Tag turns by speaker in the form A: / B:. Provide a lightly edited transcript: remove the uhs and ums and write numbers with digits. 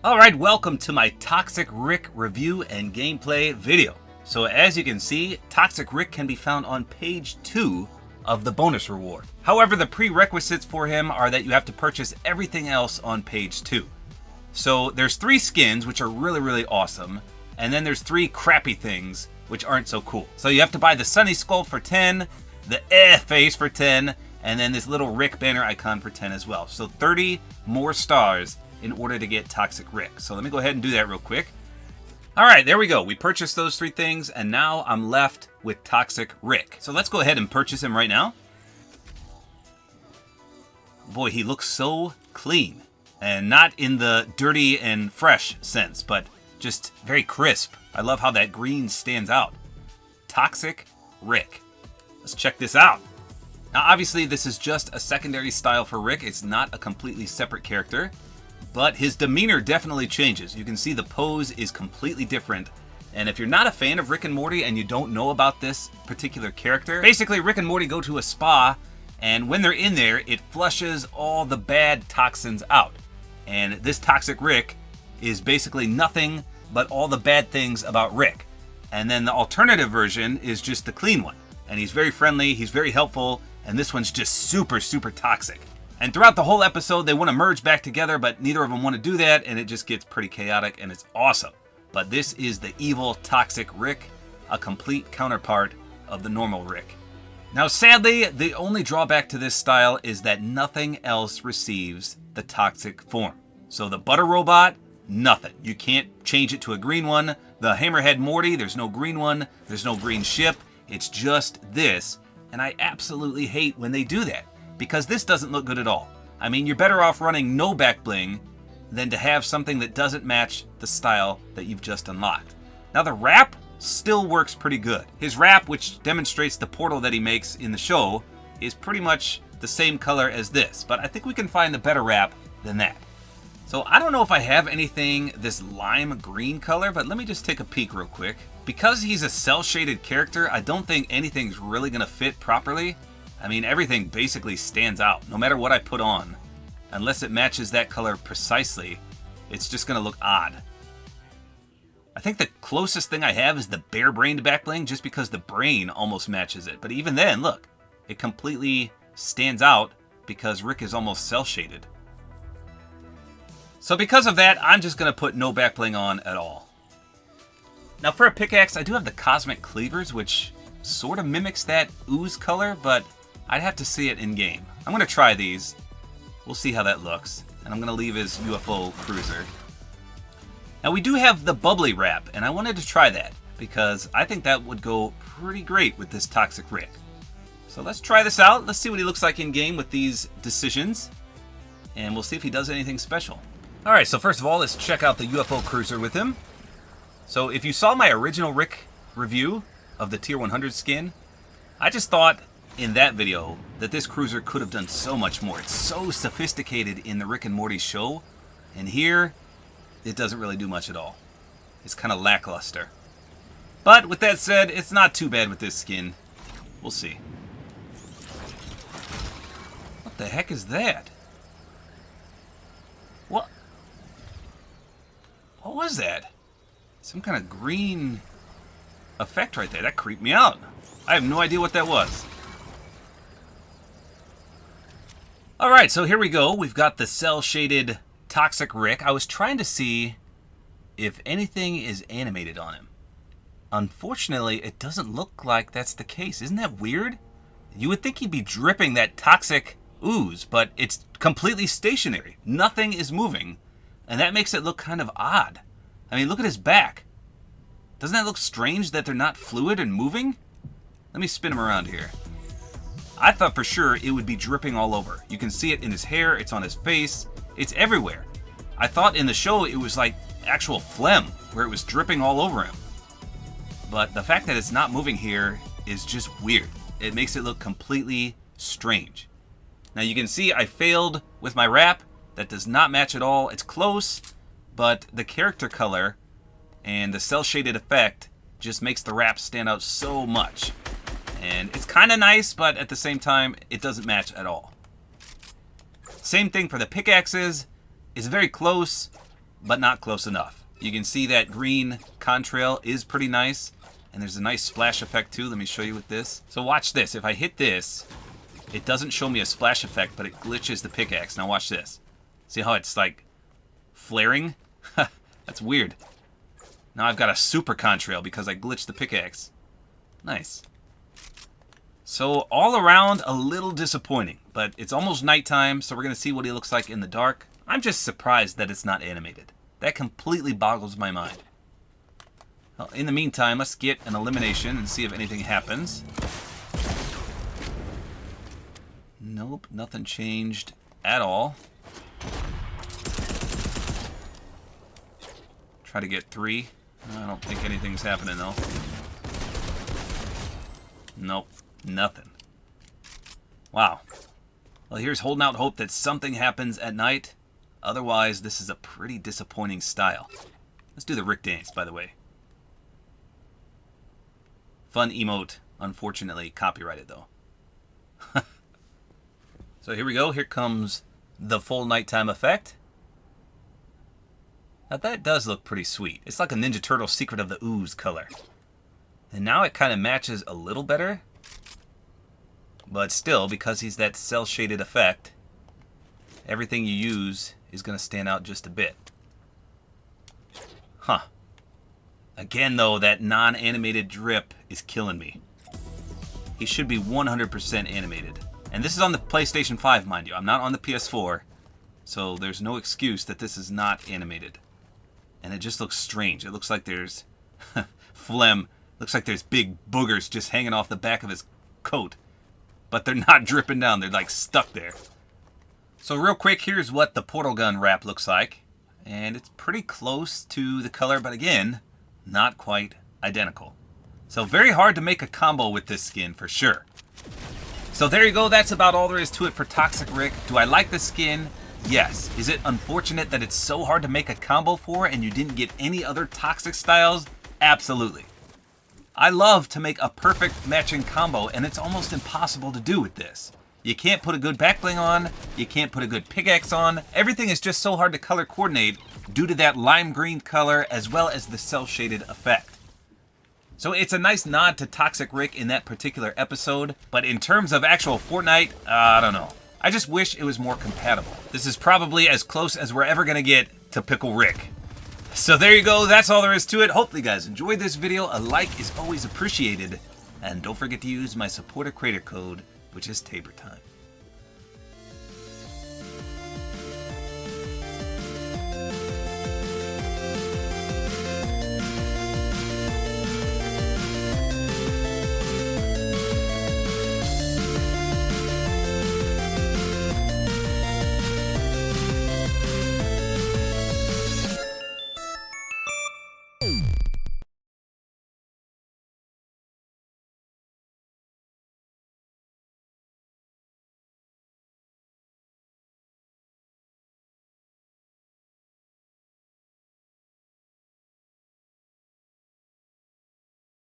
A: Alright, welcome to my Toxic Rick review and gameplay video. So as you can see, Toxic Rick can be found on page 2 of the bonus reward. However, the prerequisites for him are that you have to purchase everything else on page 2. So there's 3 skins, which are really awesome, and then there's 3 crappy things, which aren't so cool. So you have to buy the Sunny Skull for 10, the face for 10, and then this little Rick banner icon for 10 as well. So 30 more stars in order to get Toxic Rick. So let me go ahead and do that real quick. Alright, there we go. We purchased those 3 things, and now I'm left with Toxic Rick. So let's go ahead and purchase him right now. Boy, he looks so clean. And not in the dirty and fresh sense, but just very crisp. I love how that green stands out. Toxic Rick. Let's check this out. Now obviously this is just a secondary style for Rick. It's not a completely separate character. But his demeanor definitely changes. You can see the pose is completely different. And if you're not a fan of Rick and Morty and you don't know about this particular character, basically Rick and Morty go to a spa, and when they're in there, it flushes all the bad toxins out. And this Toxic Rick is basically nothing but all the bad things about Rick. And then the alternative version is just the clean one. And he's very friendly, he's very helpful, and this one's just super toxic. And throughout the whole episode, they want to merge back together, but neither of them want to do that, and it just gets pretty chaotic, and it's awesome. But this is the evil Toxic Rick, a complete counterpart of the normal Rick. Now, sadly, the only drawback to this style is that nothing else receives the toxic form. So the Butter Robot, nothing. You can't change it to a green one. The Hammerhead Morty, there's no green one. There's no green ship. It's just this, and I absolutely hate when they do that, because this doesn't look good at all. I mean, you're better off running no back bling than to have something that doesn't match the style that you've just unlocked. Now the wrap still works pretty good. His wrap, which demonstrates the portal that he makes in the show, is pretty much the same color as this, but I think we can find a better wrap than that. So I don't know if I have anything this lime green color, but let me just take a peek real quick. Because he's a cel-shaded character, I don't think anything's really gonna fit properly. I mean, everything basically stands out, no matter what I put on. Unless it matches that color precisely, it's just going to look odd. I think the closest thing I have is the bare-brained back bling, just because the brain almost matches it. But even then, look, it completely stands out because Rick is almost cel-shaded. So because of that, I'm just going to put no back bling on at all. Now for a pickaxe, I do have the Cosmic Cleavers, which sort of mimics that ooze color, but I'd have to see it in game. I'm going to try these. We'll see how that looks. And I'm going to leave his UFO cruiser. Now we do have the bubbly wrap, and I wanted to try that because I think that would go pretty great with this Toxic Rick. So let's try this out. Let's see what he looks like in game with these decisions. And we'll see if he does anything special. Alright, so first of all, let's check out the UFO cruiser with him. So if you saw my original Rick review of the Tier 100 skin, I just thought in that video that this cruiser could have done so much more. It's so sophisticated in the Rick and Morty show, and here it doesn't really do much at all. It's kind of lackluster. But with that said, it's not too bad with this skin. We'll see. What the heck is that? What was that? Some kind of green effect right there. That creeped me out. I have no idea what that was. Alright, so here we go. We've got the cel-shaded Toxic Rick. I was trying to see if anything is animated on him. Unfortunately, it doesn't look like that's the case. Isn't that weird? You would think he'd be dripping that toxic ooze, but it's completely stationary. Nothing is moving, and that makes it look kind of odd. I mean, look at his back. Doesn't that look strange that they're not fluid and moving? Let me spin him around here. I thought for sure it would be dripping all over. You can see it in his hair, it's on his face, it's everywhere. I thought in the show it was like actual phlegm, where it was dripping all over him. But the fact that it's not moving here is just weird. It makes it look completely strange. Now you can see I failed with my wrap. That does not match at all. It's close, but the character color and the cel-shaded effect just makes the wrap stand out so much. And it's kind of nice, but at the same time, it doesn't match at all. Same thing for the pickaxes. It's very close, but not close enough. You can see that green contrail is pretty nice, and there's a nice splash effect too. Let me show you with this. So watch this. If I hit this, it doesn't show me a splash effect, but it glitches the pickaxe. Now watch this. See how it's like flaring? That's weird. Now I've got a super contrail because I glitched the pickaxe. Nice. So all around, a little disappointing, but it's almost nighttime, so we're going to see what he looks like in the dark. I'm just surprised that it's not animated. That completely boggles my mind. Well, in the meantime, let's get an elimination and see if anything happens. Nope, nothing changed at all. Try to get 3. I don't think anything's happening though. Nope, nothing. Wow. Well, here's holding out hope that something happens at night. Otherwise, this is a pretty disappointing style. Let's do the Rick dance, by the way. Fun emote, unfortunately copyrighted though. So here we go. Here comes the full nighttime effect. Now that does look pretty sweet. It's like a Ninja Turtle Secret of the Ooze color. And now it kind of matches a little better. But still, because he's that cel-shaded effect, everything you use is going to stand out just a bit. Huh. Again, though, that non-animated drip is killing me. He should be 100% animated. And this is on the PlayStation 5, mind you. I'm not on the PS4. So there's no excuse that this is not animated. And it just looks strange. It looks like there's phlegm. Looks like there's big boogers just hanging off the back of his coat. But they're not dripping down. They're like stuck there. So real quick, here's what the portal gun wrap looks like. And it's pretty close to the color, but again, not quite identical. So very hard to make a combo with this skin for sure. So there you go. That's about all there is to it for Toxic Rick. Do I like the skin? Yes. Is it unfortunate that it's so hard to make a combo for and you didn't get any other Toxic styles? Absolutely. I love to make a perfect matching combo, and it's almost impossible to do with this. You can't put a good backbling on, you can't put a good pickaxe on. Everything is just so hard to color coordinate due to that lime green color as well as the cel-shaded effect. So it's a nice nod to Toxic Rick in that particular episode, but in terms of actual Fortnite, I don't know. I just wish it was more compatible. This is probably as close as we're ever gonna get to Pickle Rick. So there you go, that's all there is to it. Hopefully you guys enjoyed this video. A like is always appreciated. And don't forget to use my Support-A-Creator Code, which is tabortime.